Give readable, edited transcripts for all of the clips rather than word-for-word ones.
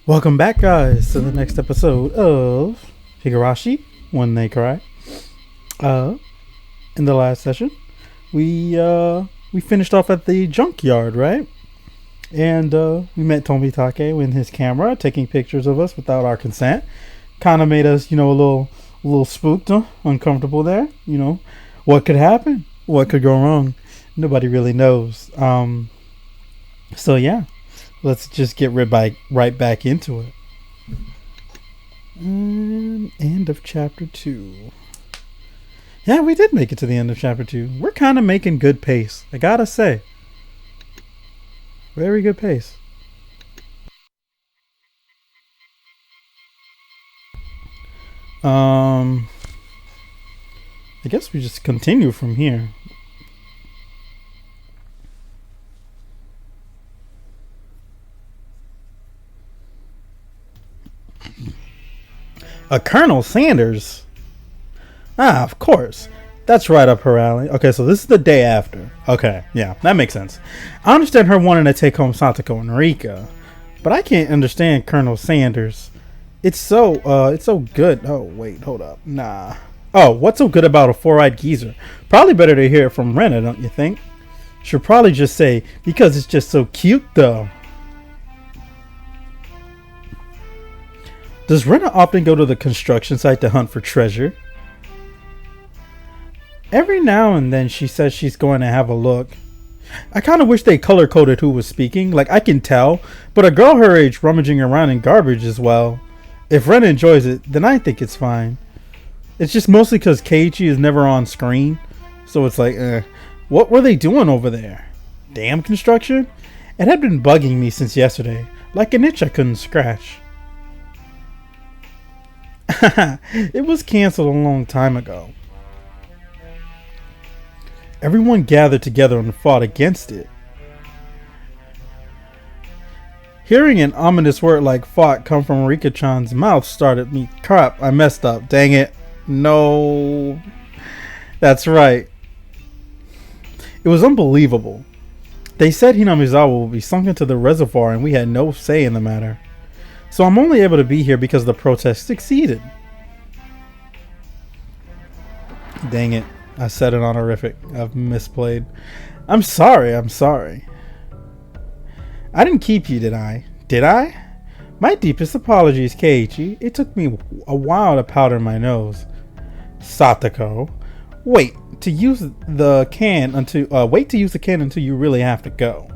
Welcome back, guys, to the next episode of Higurashi, When They Cry. In the last session, we finished off at the junkyard, right? And we met Tomitake with his camera, taking pictures of us without our consent. Kind of made us, a little spooked, uncomfortable there. What could happen? What could go wrong? Nobody really knows. So yeah. Let's just get right back into it. End of chapter 2. Yeah, we did make it to the end of chapter 2. We're kind of making good pace, I gotta say. Very good pace. I guess we just continue from here. A Colonel Sanders? Ah, of course. That's right up her alley. Okay, so this is the day after. Okay, yeah, that makes sense. I understand her wanting to take home Satoko and Rika, but I can't understand Colonel Sanders. It's so good. Oh, wait, hold up. Nah. Oh, what's so good about a four-eyed geezer? Probably better to hear it from Rena, don't you think? She'll probably just say, because it's just so cute, though. Does Rena often go to the construction site to hunt for treasure? Every now and then she says she's going to have a look. I kind of wish they color-coded who was speaking. Like, I can tell, but a girl her age rummaging around in garbage as well. If Rena enjoys it, then I think it's fine. It's just mostly because Keiichi is never on screen. So it's like, what were they doing over there? Damn construction? It had been bugging me since yesterday. Like an itch I couldn't scratch. It was canceled a long time ago. Everyone gathered together and fought against it. Hearing an ominous word like fought come from Rika-chan's mouth started me. Crap, I messed up. Dang it. No. That's right. It was unbelievable. They said Hinamizawa would be sunk into the reservoir and we had no say in the matter. So I'm only able to be here because the protest succeeded. Dang it. I said it honorific. I've misplayed. I'm sorry. I didn't keep you, did I? Did I? My deepest apologies, Keiichi. It took me a while to powder my nose. Satoko. Wait to use the can until you really have to go.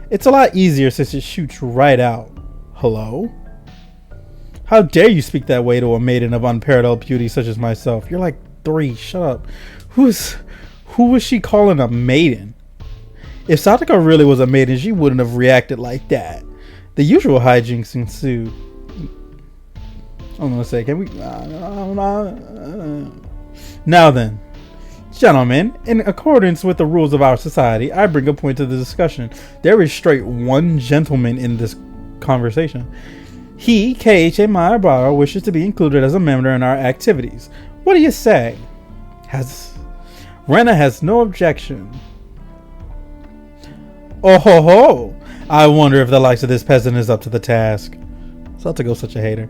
It's a lot easier since it shoots right out. Hello? How dare you speak that way to a maiden of unparalleled beauty such as myself? You're like 3. Shut up. Who was she calling a maiden? If Satoko really was a maiden, she wouldn't have reacted like that. The usual hijinks ensued. I'm gonna say, can we? Now then, gentlemen, in accordance with the rules of our society, I bring a point to the discussion. There is straight one gentleman in this conversation. He, Keiichi Maebara, wishes to be included as a member in our activities. What do you say? Rena has no objection. Oh ho ho! I wonder if the likes of this peasant is up to the task. Satoko's such a hater.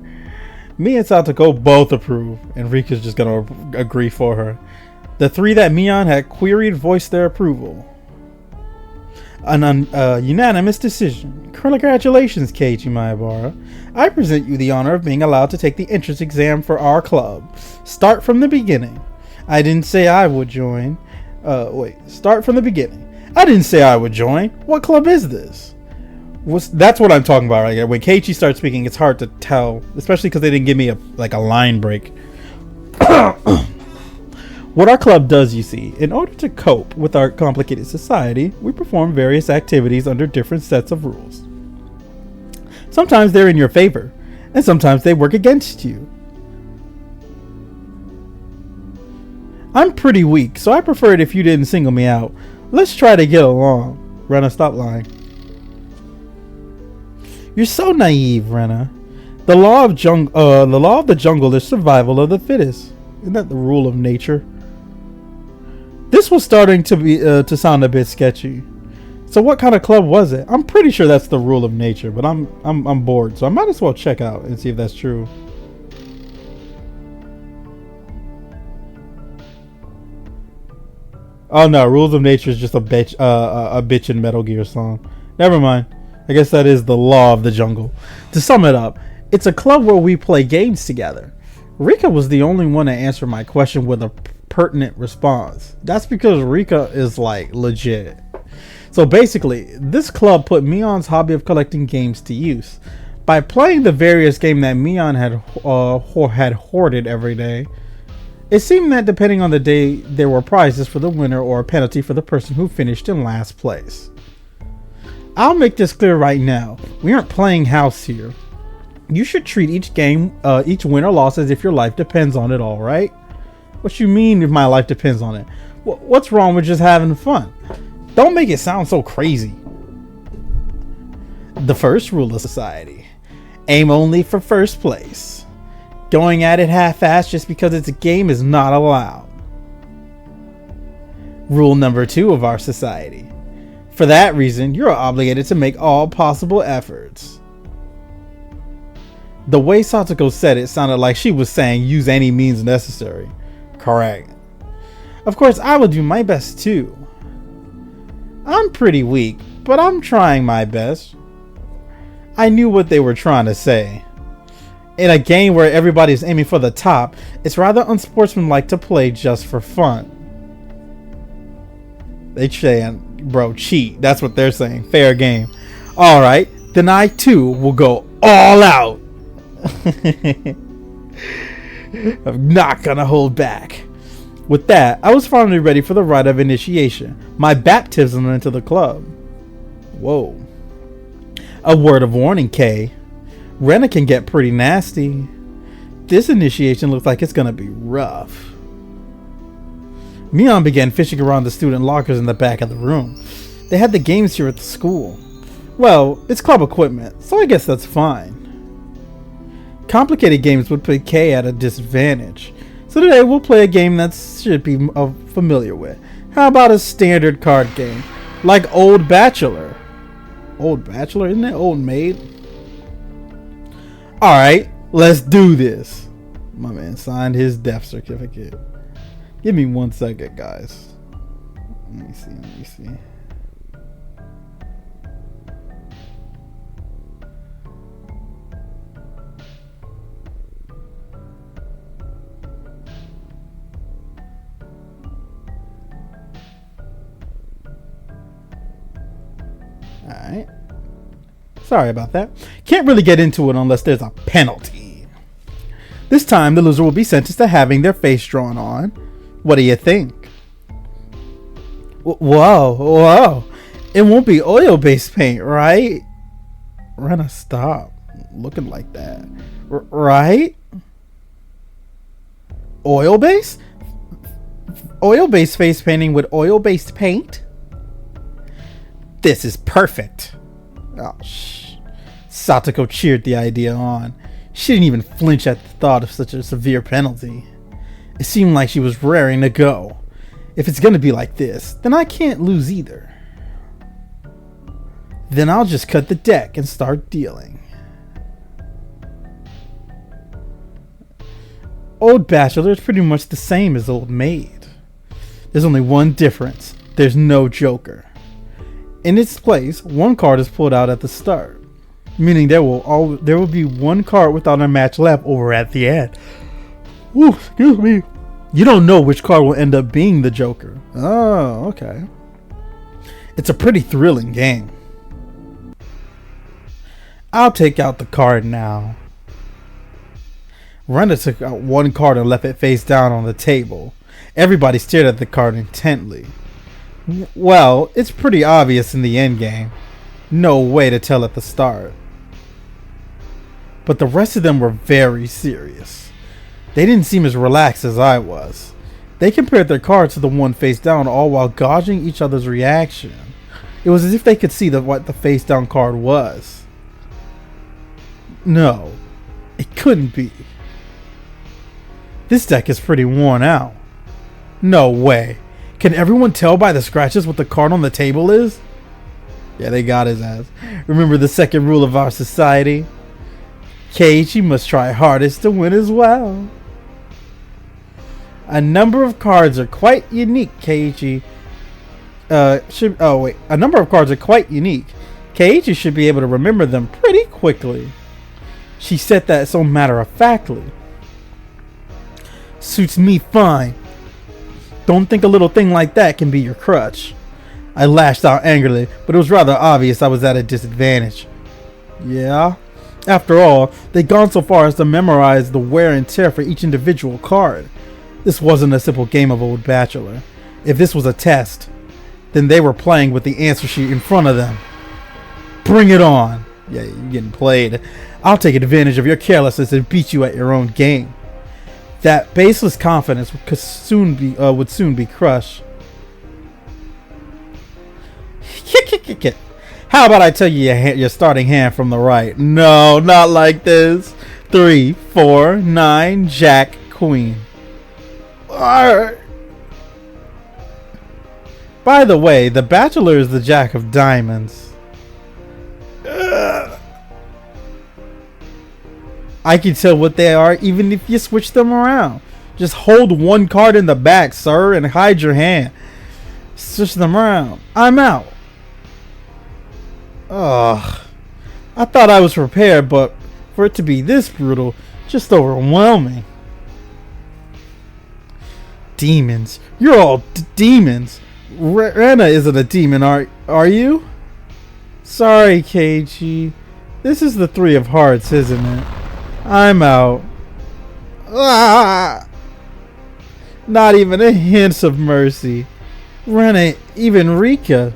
Me and Satoko both approve, and Rika's just gonna agree for her. The 3 that Mion had queried voiced their approval. An unanimous decision. Congratulations, Keiichi Maebara. I present you the honor of being allowed to take the entrance exam for our club. Start from the beginning. I didn't say I would join. Start from the beginning. I didn't say I would join. What club is this? That's what I'm talking about right here. When Keiichi starts speaking, it's hard to tell, especially because they didn't give me a line break. What our club does, you see, in order to cope with our complicated society, we perform various activities under different sets of rules. Sometimes they're in your favor, and sometimes they work against you. I'm pretty weak, so I prefer it if you didn't single me out. Let's try to get along. Rena, stop lying. You're so naive, Rena. The law of the jungle is survival of the fittest. Isn't that the rule of nature? This was starting to sound a bit sketchy. So what kind of club was it? I'm pretty sure that's the rule of nature, but I'm bored, so I might as well check out and see if that's true. Oh no, Rules of Nature is just a bitch in Metal Gear song. Never mind. I guess that is the law of the jungle. To sum it up, it's a club where we play games together. Rika was the only one to answer my question with a pertinent response. That's because Rika is like legit. So basically, this club put Mion's hobby of collecting games to use. By playing the various games that Mion had hoarded every day, it seemed that depending on the day, there were prizes for the winner or a penalty for the person who finished in last place. I'll make this clear right now. We aren't playing house here. You should treat each game, each win or loss as if your life depends on it, alright? What you mean if my life depends on it? What's wrong with just having fun? Don't make it sound so crazy. The first rule of society. Aim only for first place. Going at it half-assed just because it's a game is not allowed. Rule number 2 of our society. For that reason, you're obligated to make all possible efforts. The way Satoko said it sounded like she was saying use any means necessary. Correct. Of course, I will do my best too. I'm pretty weak, but I'm trying my best. I knew what they were trying to say. In a game where everybody's aiming for the top, it's rather unsportsmanlike to play just for fun. They saying, bro, cheat. That's what they're saying. Fair game. Alright, then I too will go all out. I'm not gonna hold back. With that, I was finally ready for the rite of initiation, my baptism into the club. Whoa. A word of warning, Kay. Rena can get pretty nasty. This initiation looks like it's gonna be rough. Mion began fishing around the student lockers in the back of the room. They had the games here at the school. Well, it's club equipment, so I guess that's fine. Complicated games would put Kay at a disadvantage. So today we'll play a game that should be familiar with. How about a standard card game? Like Old Bachelor. Old Bachelor? Isn't that Old Maid? Alright, let's do this. My man signed his death certificate. Give me 1 second, guys. Let me see. Alright. Sorry about that. Can't really get into it unless there's a penalty. This time, the loser will be sentenced to having their face drawn on. What do you think? Whoa. It won't be oil-based paint, right? Rena, stop looking like that. Right? Oil-based? Oil-based face painting with oil-based paint? This is perfect. Oh, Satoko cheered the idea on. She didn't even flinch at the thought of such a severe penalty. It seemed like she was raring to go. If it's gonna be like this, then I can't lose either. Then I'll just cut the deck and start dealing. Old Bachelor is pretty much the same as Old Maid. There's only one difference. There's no Joker. In its place, one card is pulled out at the start, meaning there will be one card without a match left over at the end. Ooh, excuse me. You don't know which card will end up being the Joker. Oh, okay. It's a pretty thrilling game. I'll take out the card now. Rena took out one card and left it face down on the table. Everybody stared at the card intently. Well, it's pretty obvious in the end game. No way to tell at the start. but the rest of them were very serious. They didn't seem as relaxed as I was. They compared their cards to the one face down, all while gauging each other's reaction. It was as if they could see what the face down card was. No, it couldn't be. This deck is pretty worn out. No way. Can everyone tell by the scratches what the card on the table is? Yeah, they got his ass. Remember the second rule of our society? Keiichi must try hardest to win as well. A number of cards are quite unique, Keiichi. A number of cards are quite unique. Keiichi should be able to remember them pretty quickly. She said that so matter-of-factly. Suits me fine. Don't think a little thing like that can be your crutch. I lashed out angrily, but it was rather obvious I was at a disadvantage. Yeah? After all, they'd gone so far as to memorize the wear and tear for each individual card. This wasn't a simple game of Old Bachelor. If this was a test, then they were playing with the answer sheet in front of them. Bring it on! Yeah, you're getting played. I'll take advantage of your carelessness and beat you at your own game. That baseless confidence would soon be crushed. How about I tell you your starting hand from the right? No, not like this. 3, 4, 9, Jack, Queen. By the way, the Bachelor is the Jack of Diamonds. I can tell what they are even if you switch them around. Just hold one card in the back, sir, and hide your hand. Switch them around. I'm out. Ugh. I thought I was prepared, but for it to be this brutal, just overwhelming. Demons. You're all demons. Rena isn't a demon, are you? Sorry, Keiichi. This is the 3 of Hearts, isn't it? I'm out. Ah! Not even a hint of mercy. Rena, even Rika.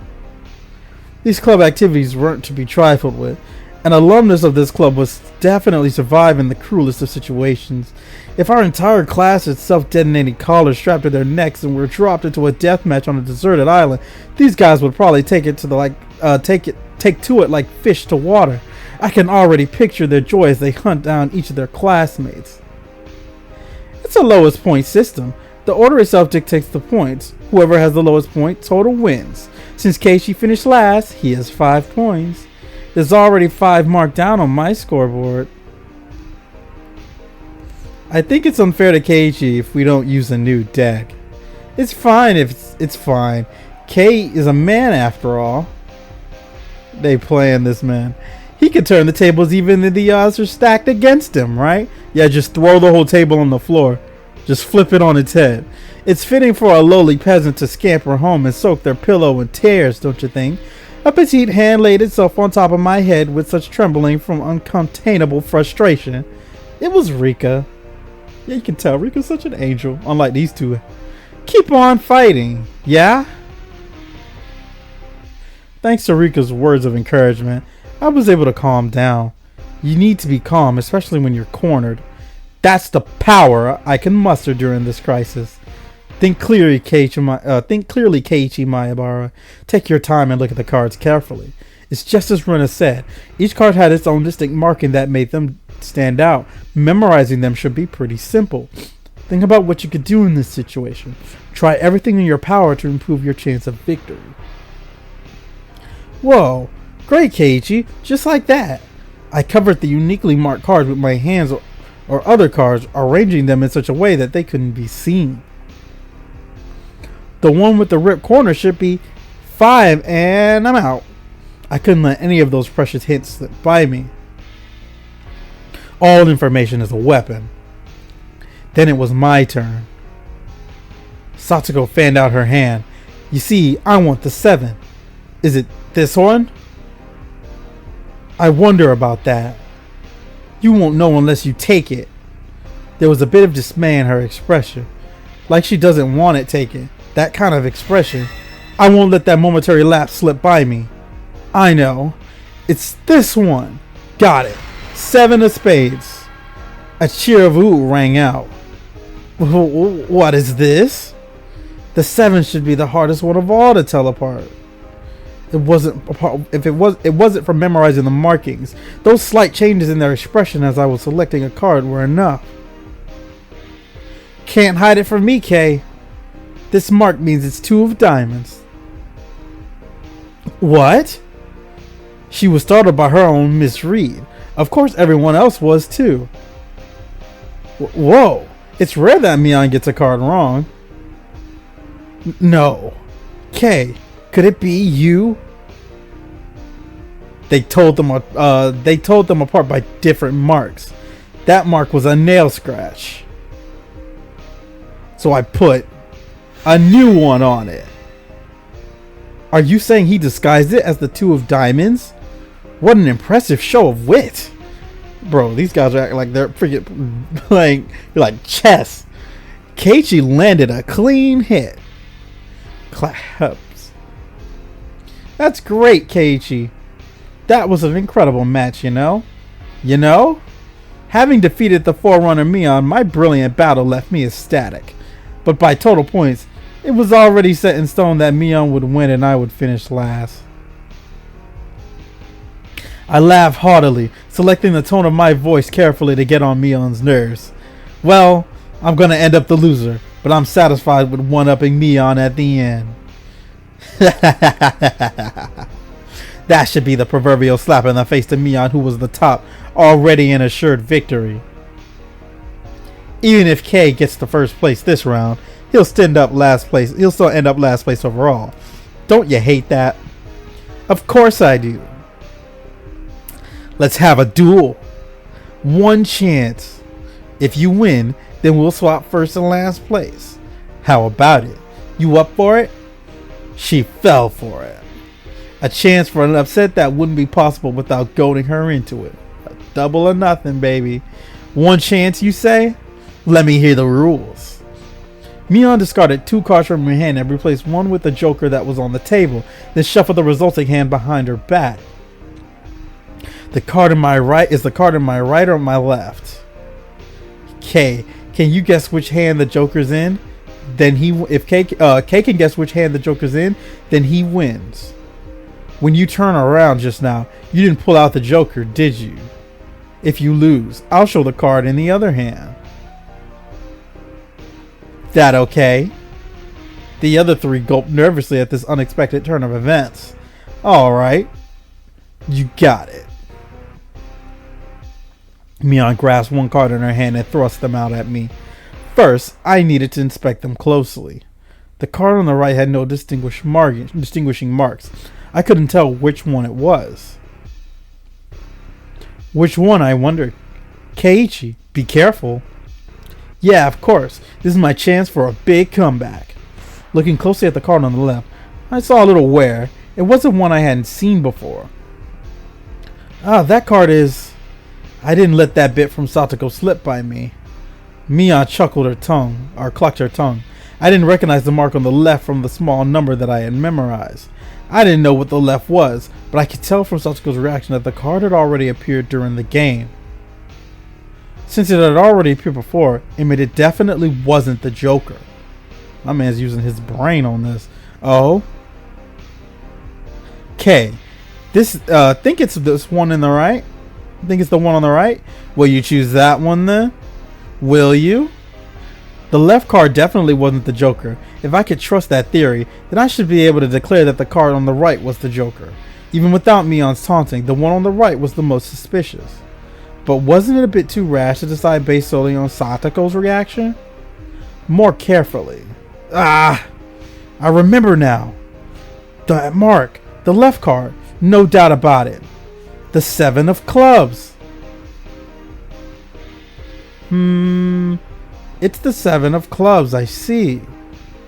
These club activities weren't to be trifled with. An alumnus of this club was definitely survive in the cruelest of situations. If our entire class had self-detonating collars strapped to their necks and were dropped into a death match on a deserted island, these guys would probably take to it like fish to water. I can already picture their joy as they hunt down each of their classmates. It's a lowest point system. The order itself dictates the points. Whoever has the lowest point total wins. Since Keiichi finished last, he has 5 points. There's already 5 marked down on my scoreboard. I think it's unfair to Keiichi if we don't use a new deck. It's fine if it's fine. Kei is a man after all. They playing this man. He could turn the tables even if the odds are stacked against him, right? Yeah, just throw the whole table on the floor. Just flip it on its head. It's fitting for a lowly peasant to scamper home and soak their pillow in tears, don't you think? A petite hand laid itself on top of my head with such trembling from uncontainable frustration. It was Rika. Yeah, you can tell Rika's such an angel, unlike these two. Keep on fighting, yeah? Thanks to Rika's words of encouragement, I was able to calm down. You need to be calm, especially when you're cornered. That's the power I can muster during this crisis. Think clearly, Keiichi Maebara. Take your time and look at the cards carefully. It's just as Rena said. Each card had its own distinct marking that made them stand out. Memorizing them should be pretty simple. Think about what you could do in this situation. Try everything in your power to improve your chance of victory. Whoa, great, Keiichi, just like that. I covered the uniquely marked cards with my hands or other cards, arranging them in such a way that they couldn't be seen. The one with the ripped corner should be 5, and I'm out. I couldn't let any of those precious hints slip by me. All information is a weapon. Then it was my turn. Satsuko fanned out her hand. You see, I want the 7. Is it this one? I wonder about that. You won't know unless you take it. There was a bit of dismay in her expression. Like she doesn't want it taken. That kind of expression. I won't let that momentary lapse slip by me. I know. It's this one. Got it. 7 of spades. A cheer of ooh rang out. What is this? The 7 should be the hardest one of all to tell apart. It wasn't from memorizing the markings. Those slight changes in their expression as I was selecting a card were enough. Can't hide it from me, Kay. This mark means it's 2 of diamonds. What? She was startled by her own misread. Of course everyone else was too. Whoa! It's rare that Mion gets a card wrong. No. Kay, could it be you? They told them apart by different marks. That mark was a nail scratch. So I put a new one on it. Are you saying he disguised it as the 2 of diamonds? What an impressive show of wit. Bro, these guys are acting like they're freaking playing like chess. Keiichi landed a clean hit. Claps. That's great, Keiichi. That was an incredible match, you know? Having defeated the Forerunner Mion, my brilliant battle left me ecstatic. But by total points, it was already set in stone that Mion would win and I would finish last. I laughed heartily, selecting the tone of my voice carefully to get on Mion's nerves. Well, I'm gonna end up the loser, but I'm satisfied with one-upping Mion at the end. That should be the proverbial slap in the face to Mion, who was the top, already an assured victory. Even if Kay gets the first place this round, he'll still end up last place overall. Don't you hate that? Of course I do. Let's have a duel. One chance. If you win, then we'll swap first and last place. How about it? You up for it? She fell for it. A chance for an upset that wouldn't be possible without goading her into it. A double or nothing, baby. One chance, you say? Let me hear the rules. Mion discarded 2 cards from her hand and replaced one with the joker that was on the table, then shuffled the resulting hand behind her back. The card in my right is the card in my right or my left? Kay, can you guess which hand the joker's in? Then if Kay can guess which hand the joker's in, then he wins. When you turn around just now, you didn't pull out the joker, did you? If you lose, I'll show the card in the other hand. That okay? The other 3 gulped nervously at this unexpected turn of events. Alright. You got it. Mion grasped one card in her hand and thrust them out at me. First, I needed to inspect them closely. The card on the right had no distinguishing marks. I couldn't tell which one it was. Which one, I wondered? Keiichi, be careful. Yeah, of course. This is my chance for a big comeback. Looking closely at the card on the left, I saw a little wear. It wasn't one I hadn't seen before. Ah, that card is... I didn't let that bit from Satoko slip by me. Mion clucked her tongue. I didn't recognize the mark on the left from the small number that I had memorized. I didn't know what the left was, but I could tell from Satoko's reaction that the card had already appeared during the game. Since it had already appeared before, it meant it definitely wasn't the Joker. My man's using his brain on this. Oh? Okay. Think it's this one in the right? Think it's the one on the right? Will you choose that one then? Will you? The left card definitely wasn't the Joker. If I could trust that theory, then I should be able to declare that the card on the right was the Joker. Even without Mion's taunting, the one on the right was the most suspicious. But wasn't it a bit too rash to decide based solely on Satoko's reaction? More carefully. I remember now. That mark, the left card, no doubt about it. The 7 of clubs. It's the 7 of clubs, I see.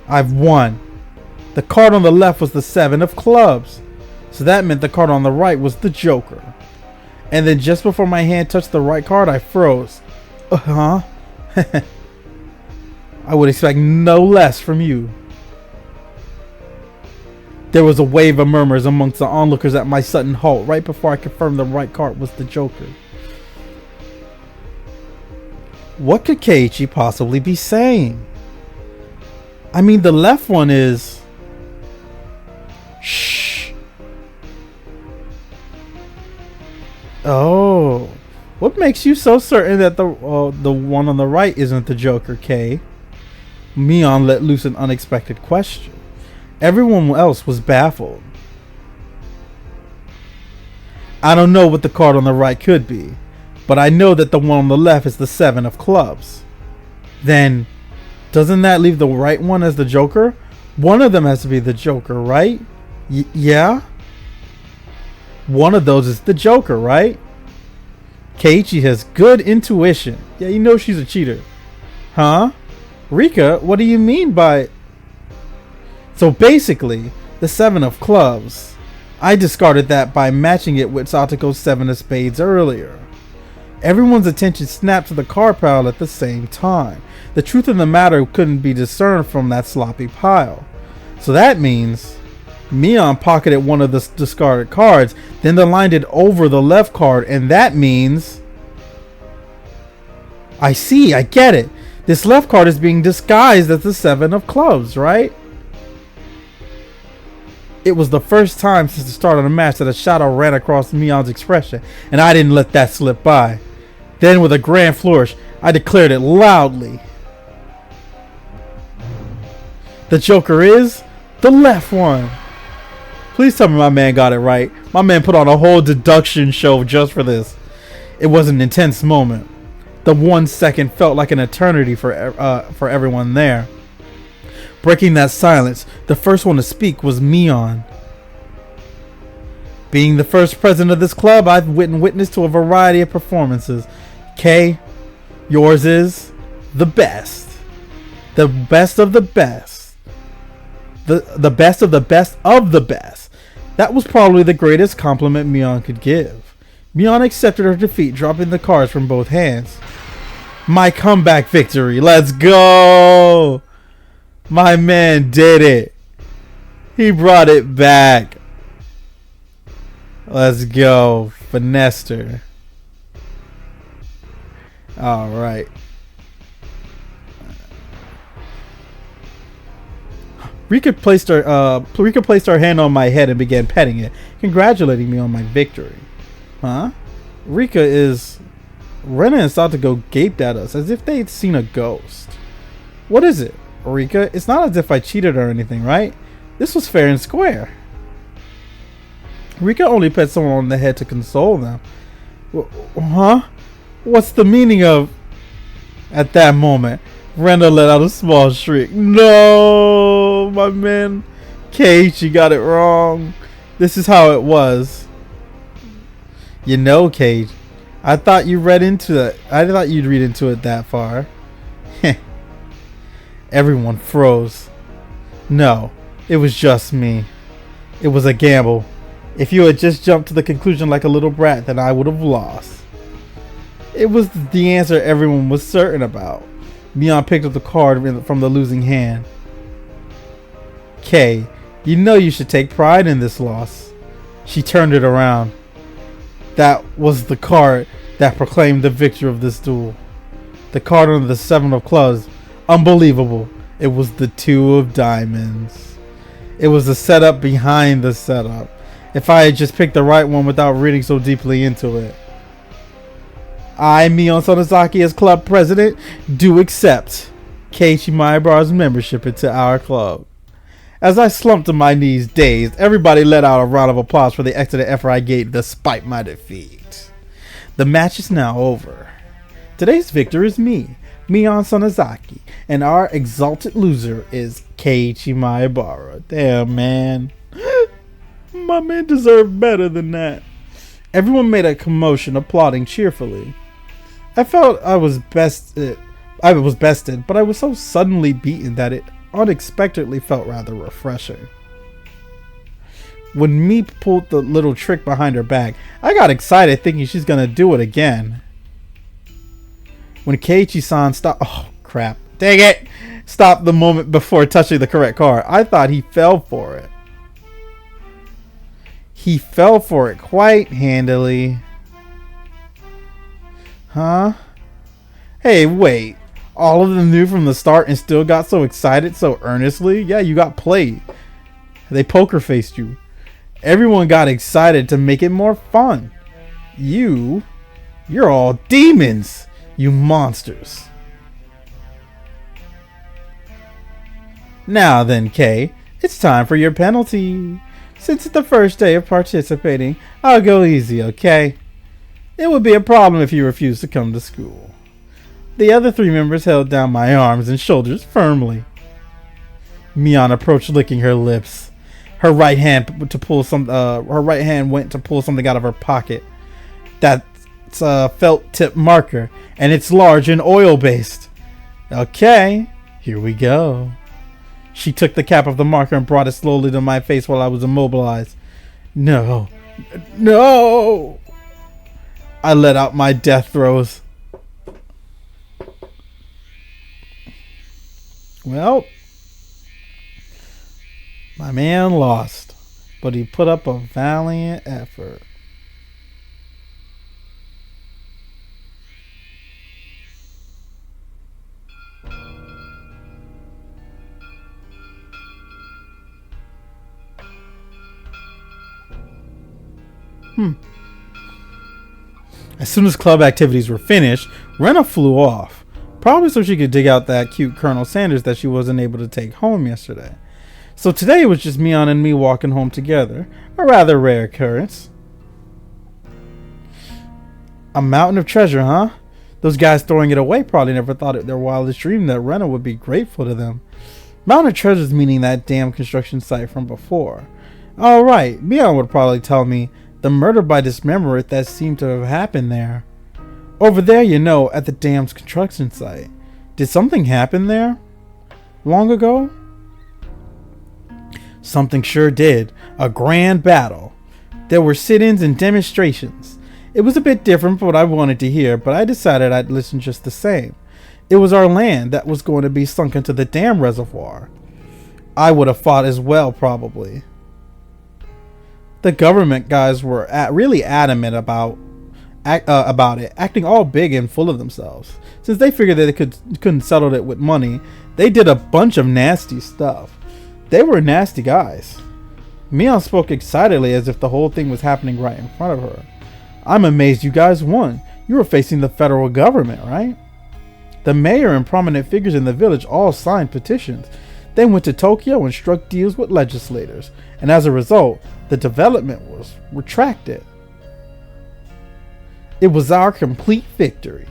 I've won. The card on the left was the 7 of clubs. So that meant the card on the right was the Joker. And then just before my hand touched the right card, I froze. I would expect no less from you. There was a wave of murmurs amongst the onlookers at my sudden halt right before I confirmed the right card was the Joker. What could Keiichi possibly be saying? I mean, the left one is... Shh. Oh. What makes you so certain that the one on the right isn't the Joker, Kei? Mion let loose an unexpected question. Everyone else was baffled. I don't know what the card on the right could be, but I know that the one on the left is the 7 of clubs. Then, doesn't that leave the right one as the Joker? One of them has to be the Joker, right? Yeah? One of those is the Joker, right? Keiichi has good intuition. Yeah, you know she's a cheater. Huh? Rika, what do you mean by... So basically, the 7 of clubs. I discarded that by matching it with Satoko's 7 of spades earlier. Everyone's attention snapped to the card pile at the same time. The truth of the matter couldn't be discerned from that sloppy pile. So that means... Mion pocketed one of the discarded cards, then lined it over the left card, and that means... I see, I get it. This left card is being disguised as the 7 of clubs, right? It was the first time since the start of the match that a shadow ran across Mion's expression, and I didn't let that slip by. Then with a grand flourish, I declared it loudly. The Joker is the left one. Please tell me my man got it right. My man put on a whole deduction show just for this. It was an intense moment. The 1 second felt like an eternity for everyone there. Breaking that silence, the first one to speak was Mion. Being the first president of this club, I've witnessed to a variety of performances. Kei, yours is the best. The best of the best. The best of the best of the best. That was probably the greatest compliment Mion could give. Mion accepted her defeat, dropping the cards from both hands. My comeback victory. Let's go! My man did it. He brought it back. Let's go. Finessed her. Alright. Rika placed her hand on my head and began petting it, congratulating me on my victory. Huh? Rika is... Rena and Satoko gaped at us as if they'd seen a ghost. What is it, Rika? It's not as if I cheated or anything, right? This was fair and square. Rika only pet someone on the head to console them. Huh? What's the meaning of... At that moment, Rena let out a small shriek. No, my man Keiichi got it wrong. This is how it was. You know, Keiichi, I thought you'd read into it that far. Everyone froze. No, it was just me. It was a gamble. If you had just jumped to the conclusion like a little brat, then I would have lost. It was the answer everyone was certain about. Mion picked up the card from the losing hand. Kei, you know you should take pride in this loss. She turned it around. That was the card that proclaimed the victor of this duel. The card under the 7 of clubs. Unbelievable. It was the 2 of diamonds. It was the setup behind the setup. If I had just picked the right one without reading so deeply into it. I, Mion Sonozaki, as club president, do accept Keiichi Maebara's membership into our club. As I slumped to my knees dazed, everybody let out a round of applause for the excellent effort I gave despite my defeat. The match is now over. Today's victor is me, Mion Sonozaki, and our exalted loser is Keiichi Maebara. Damn, man. My man deserved better than that. Everyone made a commotion, applauding cheerfully. I felt I was bested, but I was so suddenly beaten that it unexpectedly felt rather refreshing. When Mie pulled the little trick behind her back, I got excited thinking she's gonna do it again. When Keiichi-san stopped... Oh, crap. Dang it! Stopped the moment before touching the correct card. I thought he fell for it. He fell for it quite handily. Huh? Hey, wait. All of them knew from the start and still got so excited so earnestly? Yeah, you got played. They poker faced you. Everyone got excited to make it more fun. You're all demons. You monsters. Now then, Kay, it's time for your penalty. Since it's the first day of participating, I'll go easy, okay? It would be a problem if you refused to come to school. The other 3 members held down my arms and shoulders firmly. Mion approached, licking her lips. Her right hand went to pull something out of her pocket. That's a felt tip marker, and it's large and oil based. Okay, here we go. She took the cap of the marker and brought it slowly to my face while I was immobilized. No. I let out my death throes. Well, my man lost, but he put up a valiant effort. As soon as club activities were finished, Rena flew off. Probably so she could dig out that cute Colonel Sanders that she wasn't able to take home yesterday. So today it was just Mion and me walking home together. A rather rare occurrence. A mountain of treasure, huh? Those guys throwing it away probably never thought it their wildest dream that Rena would be grateful to them. Mountain of treasures meaning that damn construction site from before. Alright, Mion would probably tell me the murder by dismemberment that seemed to have happened there. Over there, at the dam's construction site. Did something happen there? Long ago? Something sure did. A grand battle. There were sit-ins and demonstrations. It was a bit different from what I wanted to hear, but I decided I'd listen just the same. It was our land that was going to be sunk into the dam reservoir. I would have fought as well, probably. The government guys were really adamant about it, acting all big and full of themselves. Since they figured that they couldn't settle it with money, they did a bunch of nasty stuff. They were nasty guys. Mion spoke excitedly as if the whole thing was happening right in front of her. I'm amazed you guys won. You were facing the federal government, right? The mayor and prominent figures in the village all signed petitions. They went to Tokyo and struck deals with legislators, and as a result, the development was retracted. It was our complete victory.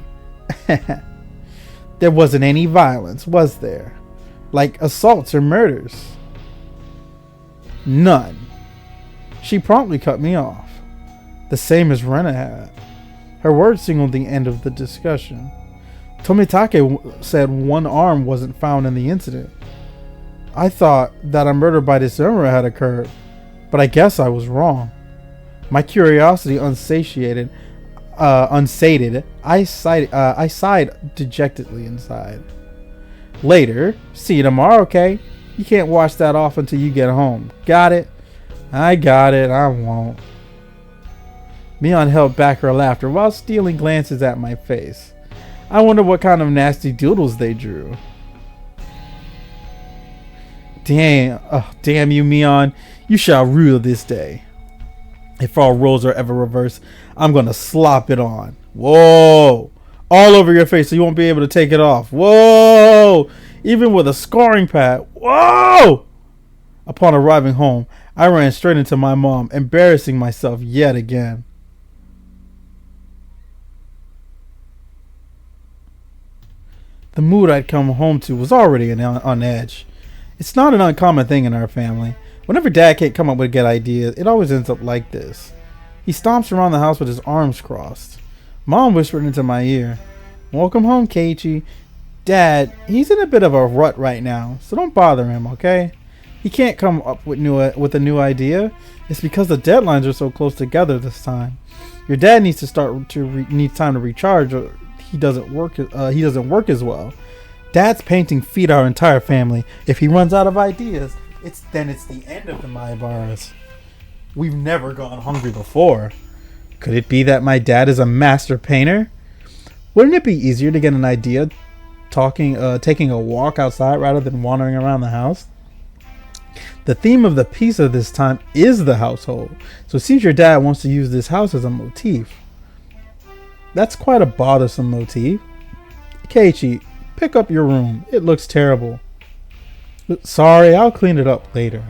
There wasn't any violence, was there? Like assaults or murders? None. She promptly cut me off. The same as Rena had. Her words signaled the end of the discussion. Tomitake said one arm wasn't found in the incident. I thought that a murder by dismemberment had occurred, but I guess I was wrong. My curiosity unsated, I sighed dejectedly inside. Later, see you tomorrow, okay? You can't wash that off until you get home. Got it? I got it, I won't. Mion held back her laughter while stealing glances at my face. I wonder what kind of nasty doodles they drew. Damn you, Mion. You shall rule this day. If all roles are ever reversed, I'm gonna slop it on. Whoa! All over your face so you won't be able to take it off. Whoa! Even with a scoring pad. Whoa! Upon arriving home, I ran straight into my mom, embarrassing myself yet again. The mood I'd come home to was already on edge. It's not an uncommon thing in our family. Whenever Dad can't come up with good ideas, it always ends up like this. He stomps around the house with his arms crossed. Mom whispered into my ear, "Welcome home, Keiichi. Dad, he's in a bit of a rut right now, so don't bother him, okay? He can't come up with a new idea. It's because the deadlines are so close together this time. Your dad needs needs time to recharge, or he doesn't work as well. Dad's painting feed our entire family. If he runs out of ideas, it's the end of the Maibaras. We've never gone hungry before. Could it be that my dad is a master painter? Wouldn't it be easier to get an idea taking a walk outside rather than wandering around the house? The theme of the piece of this time is the household, so it seems your dad wants to use this house as a motif. That's quite a bothersome motif. Keiichi, pick up your room. It looks terrible. Sorry, I'll clean it up later.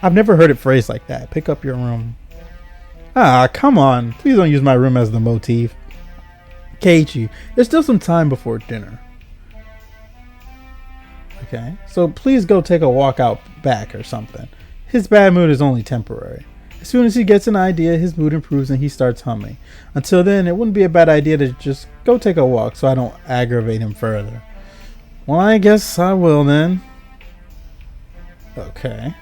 I've never heard it phrased like that. Pick up your room. Ah, come on. Please don't use my room as the motif. Keiichi, there's still some time before dinner. Okay, so please go take a walk out back or something. His bad mood is only temporary. As soon as he gets an idea, his mood improves and he starts humming. Until then, it wouldn't be a bad idea to just go take a walk so I don't aggravate him further. Well, I guess I will then. Okay.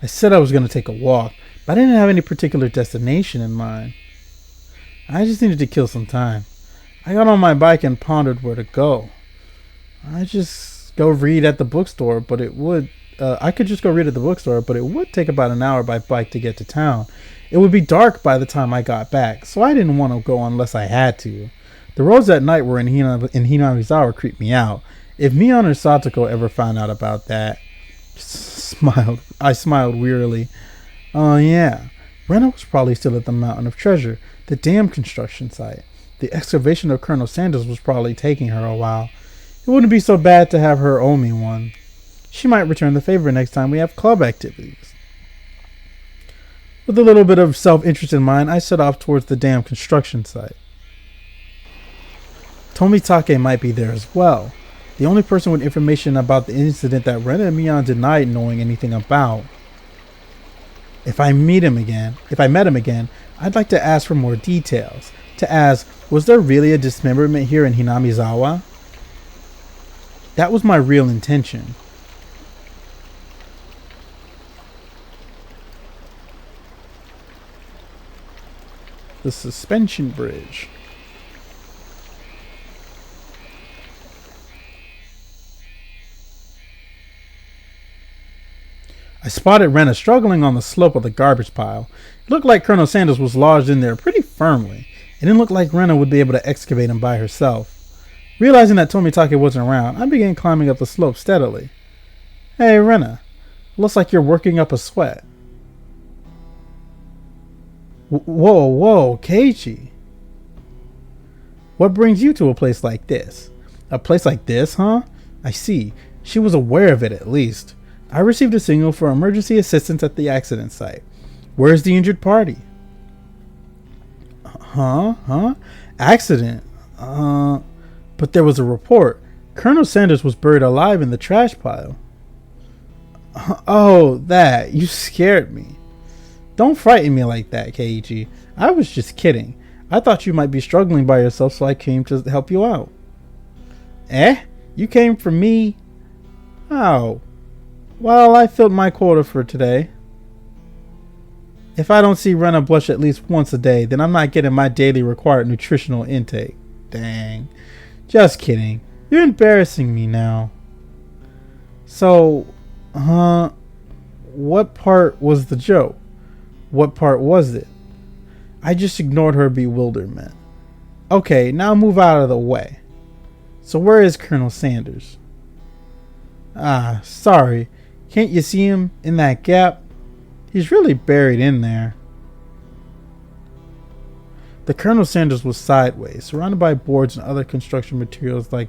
I said I was going to take a walk, but I didn't have any particular destination in mind. I just needed to kill some time. I got on my bike and pondered where to go. I just go read at the bookstore, but it would... I could just go read at the bookstore, but it would take about an hour by bike to get to town. It would be dark by the time I got back, so I didn't want to go unless I had to. The roads at night were in Hinamizawa creeped me out. If Mion or Satoko ever found out about that... I smiled wearily. Oh yeah, Rena was probably still at the Mountain of Treasure, the dam construction site. The excavation of Colonel Sanders was probably taking her a while. It wouldn't be so bad to have her owe me one. She might return the favor next time we have club activities. With a little bit of self-interest in mind, I set off towards the dam construction site. Tomitake might be there as well. The only person with information about the incident that Rena and Mion denied knowing anything about. If I met him again, I'd like to ask for more details. To ask, was there really a dismemberment here in Hinamizawa? That was my real intention. The suspension bridge. I spotted Rena struggling on the slope of the garbage pile. It looked like Colonel Sanders was lodged in there pretty firmly. It didn't look like Rena would be able to excavate him by herself. Realizing that Tomitake wasn't around, I began climbing up the slope steadily. Hey, Rena. Looks like you're working up a sweat. Whoa, Keiichi. What brings you to a place like this? A place like this, huh? I see. She was aware of it at least. I received a signal for emergency assistance at the accident site. Where's the injured party? Huh? Accident? But there was a report. Colonel Sanders was buried alive in the trash pile. Oh, that. You scared me. Don't frighten me like that, Keiichi. I was just kidding. I thought you might be struggling by yourself, so I came to help you out. Eh? You came for me? Oh. Well, I filled my quota for today. If I don't see Rena blush at least once a day, then I'm not getting my daily required nutritional intake. Dang. Just kidding. You're embarrassing me now. So, what part was the joke? What part was it? I just ignored her bewilderment. Okay, now move out of the way. So where is Colonel Sanders? Ah, sorry. Can't you see him in that gap? He's really buried in there. The Colonel Sanders was sideways, surrounded by boards and other construction materials like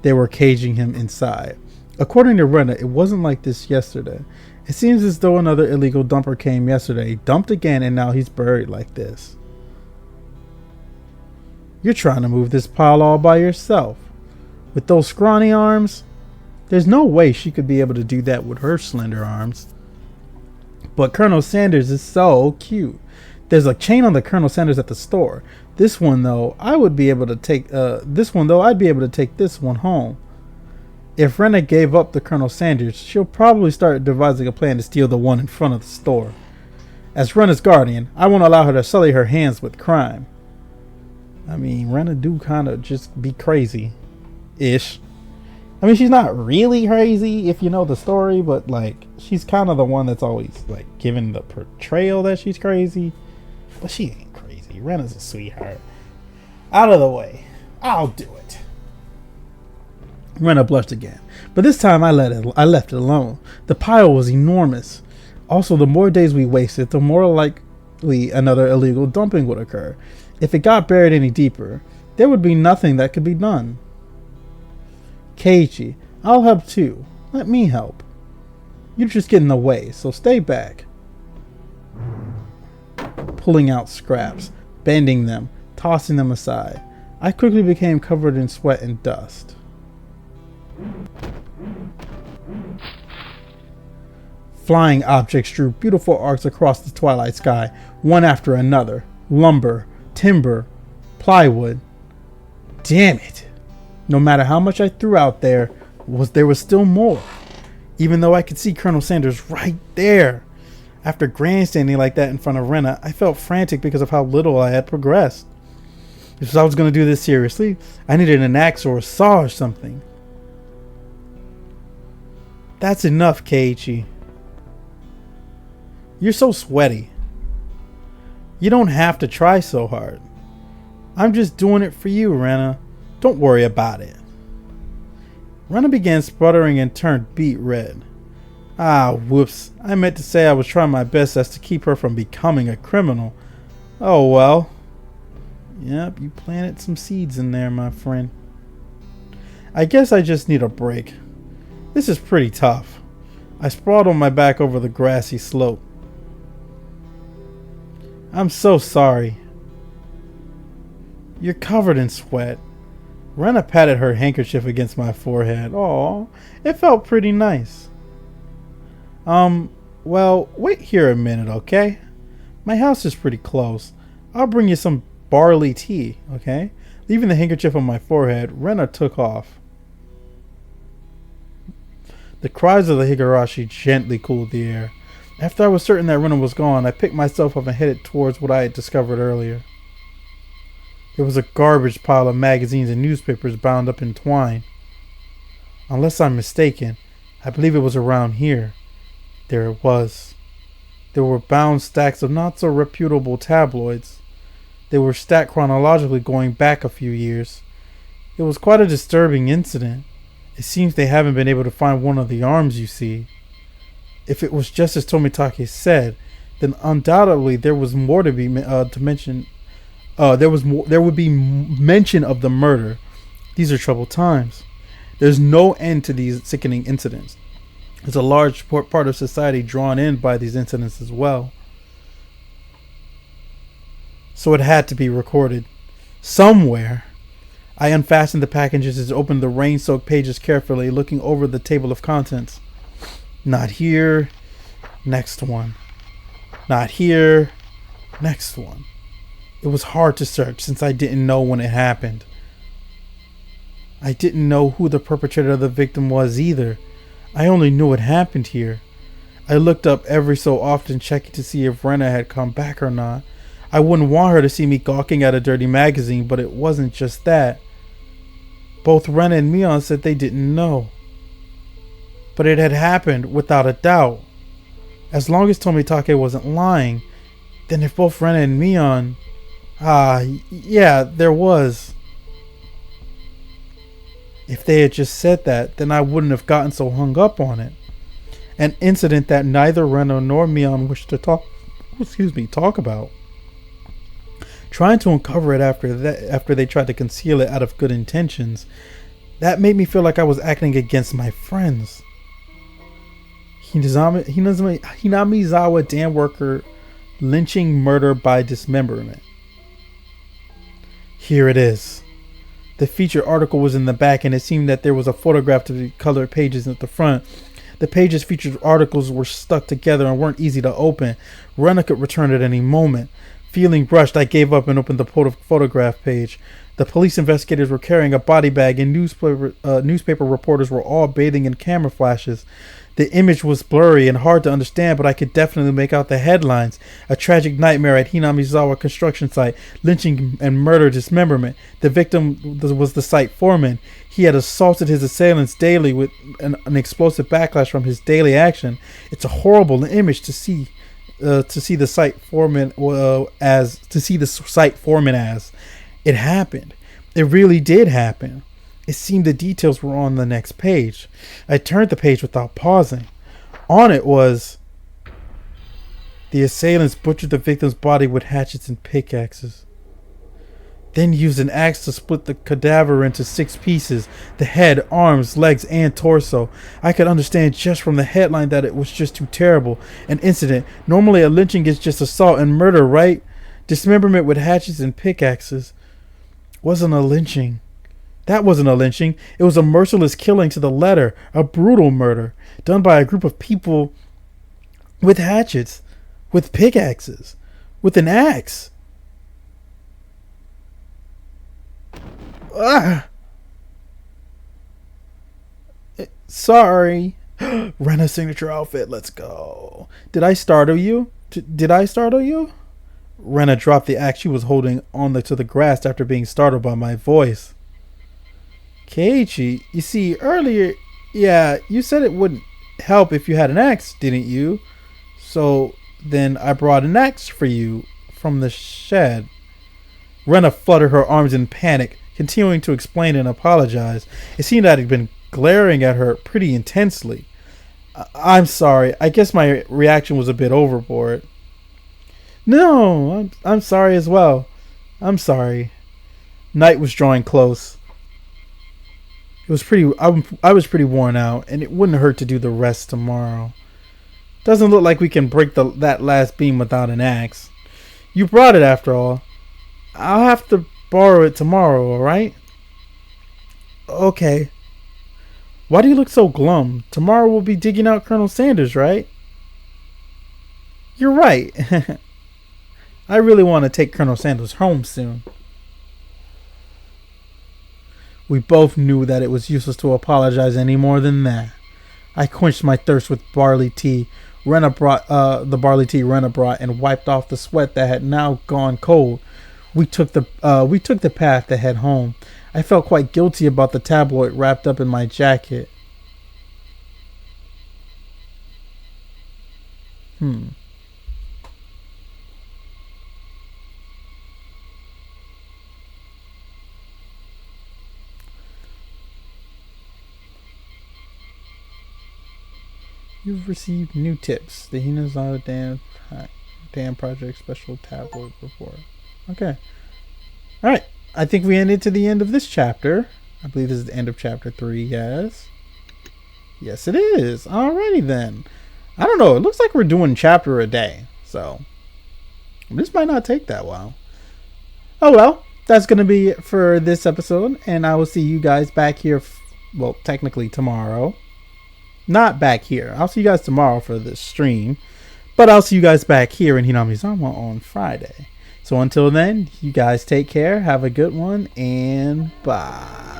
they were caging him inside. According to Rena, it wasn't like this yesterday. It seems as though another illegal dumper came yesterday, dumped again, and now he's buried like this. You're trying to move this pile all by yourself. With those scrawny arms? There's no way she could be able to do that with her slender arms. But Colonel Sanders is so cute. There's a chain on the Colonel Sanders at the store. This one though, I'd be able to take this one home. If Rena gave up the Colonel Sanders, she'll probably start devising a plan to steal the one in front of the store. As Rena's guardian, I won't allow her to sully her hands with crime. I mean, Rena do kind of just be crazy-ish. I mean, she's not really crazy if you know the story, but like she's kind of the one that's always like given the portrayal that she's crazy. But she ain't crazy. Rena's a sweetheart. Out of the way. I'll do it. Rena blushed again, but this time I left it alone. The pile was enormous. Also, the more days we wasted, the more likely another illegal dumping would occur. If it got buried any deeper, there would be nothing that could be done. Keiichi, I'll help too. Let me help. You're just getting in the way, so stay back. Pulling out scraps, bending them, tossing them aside. I quickly became covered in sweat and dust. Flying objects drew beautiful arcs across the twilight sky, one after another. Lumber, timber, plywood. Damn it! No matter how much I threw out there was still more. Even though I could see Colonel Sanders right there. After grandstanding like that in front of Rena, I felt frantic because of how little I had progressed. If I was going to do this seriously, I needed an axe or a saw or something. That's enough, Keiichi. You're so sweaty. You don't have to try so hard. I'm just doing it for you, Rena. Don't worry about it. Rena began sputtering and turned beet red. Ah, whoops. I meant to say I was trying my best as to keep her from becoming a criminal. Oh well. Yep, you planted some seeds in there, my friend. I guess I just need a break. This is pretty tough. I sprawled on my back over the grassy slope. I'm so sorry. You're covered in sweat. Rena patted her handkerchief against my forehead. Aw, it felt pretty nice. Well, wait here a minute, okay? My house is pretty close. I'll bring you some barley tea, okay? Leaving the handkerchief on my forehead, Rena took off. The cries of the Higurashi gently cooled the air. After I was certain that Rena was gone, I picked myself up and headed towards what I had discovered earlier. There was a garbage pile of magazines and newspapers bound up in twine. Unless I'm mistaken, I believe it was around here. There it was. There were bound stacks of not so reputable tabloids. They were stacked chronologically going back a few years. It was quite a disturbing incident. It seems they haven't been able to find one of the arms, you see. If it was just as Tomitake said, then undoubtedly there was more to be mention. There would be mention of the murder. These are troubled times. There's no end to these sickening incidents. There's a large part of society drawn in by these incidents as well. So it had to be recorded somewhere. I unfastened the packages and opened the rain-soaked pages carefully, looking over the table of contents. Not here. Next one. Not here. Next one. It was hard to search since I didn't know when it happened. I didn't know who the perpetrator of the victim was either. I only knew it happened here. I looked up every so often, checking to see if Rena had come back or not. I wouldn't want her to see me gawking at a dirty magazine, but it wasn't just that. Both Rena and Mion said they didn't know. But it had happened without a doubt. As long as Tomitake wasn't lying, then if both Rena and Mion... yeah, there was. If they had just said that, then I wouldn't have gotten so hung up on it. An incident that neither Rena nor Mion wished to talk about. Trying to uncover it after they tried to conceal it out of good intentions, that made me feel like I was acting against my friends. Hinamizawa dam worker lynching murder by dismemberment. Here it is. The featured article was in the back, and it seemed that there was a photograph to the colored pages at the front. The pages featured articles were stuck together and weren't easy to open. Rena could return at any moment. Feeling rushed, I gave up and opened the photograph page. The police investigators were carrying a body bag, and newspaper reporters were all bathing in camera flashes. The image was blurry and hard to understand, but I could definitely make out the headlines. A tragic nightmare at Hinamizawa construction site. Lynching and murder dismemberment. The victim was the site foreman. He had assaulted his assailants daily with an explosive backlash from his daily action. It's a horrible image to see to see the site foreman as it happened. It really did happen. It seemed the details were on the next page. I turned the page without pausing. On it was: the assailants butchered the victim's body with hatchets and pickaxes, then used an axe to split the cadaver into 6 pieces: the head, arms, legs, and torso. I could understand just from the headline that it was just too terrible an incident. Normally a lynching is just assault and murder, right? Dismemberment with hatchets and pickaxes wasn't a lynching. That wasn't a lynching. It was a merciless killing to the letter, a brutal murder done by a group of people with hatchets, with pickaxes, with an axe. Sorry. Rena's signature outfit. Let's go. Did I startle you? Did I startle you? Rena dropped the axe she was holding to the grass after being startled by my voice. Keiichi, you see, earlier, you said it wouldn't help if you had an axe, didn't you? So then I brought an axe for you from the shed. Rena fluttered her arms in panic, continuing to explain and apologize. It seemed that I'd been glaring at her pretty intensely. I'm sorry. I guess my reaction was a bit overboard. No, I'm sorry as well. I'm sorry. Night was drawing close. I was pretty worn out, and it wouldn't hurt to do the rest tomorrow. Doesn't look like we can break that last beam without an axe. You brought it after all. I'll have to borrow it tomorrow, alright? Okay. Why do you look so glum? Tomorrow we'll be digging out Colonel Sanders, right? You're right. I really want to take Colonel Sanders home soon. We both knew that it was useless to apologize any more than that. I quenched my thirst with barley tea. Rena brought the barley tea Rena brought and wiped off the sweat that had now gone cold. We took the path to head home. I felt quite guilty about the tabloid wrapped up in my jacket. You've received new tips. The Hinazada Dam Project Special Tabloid Report. Okay. Alright. I think we ended to the end of this chapter. I believe this is the end of chapter 3, yes? Yes, it is. Alrighty then. I don't know. It looks like we're doing chapter a day. So, this might not take that while. Oh well. That's going to be it for this episode. And I will see you guys back here, well, technically tomorrow. Not back here. I'll see you guys tomorrow for the stream. But I'll see you guys back here in Hinamizawa on Friday. So until then, you guys take care. Have a good one. And bye.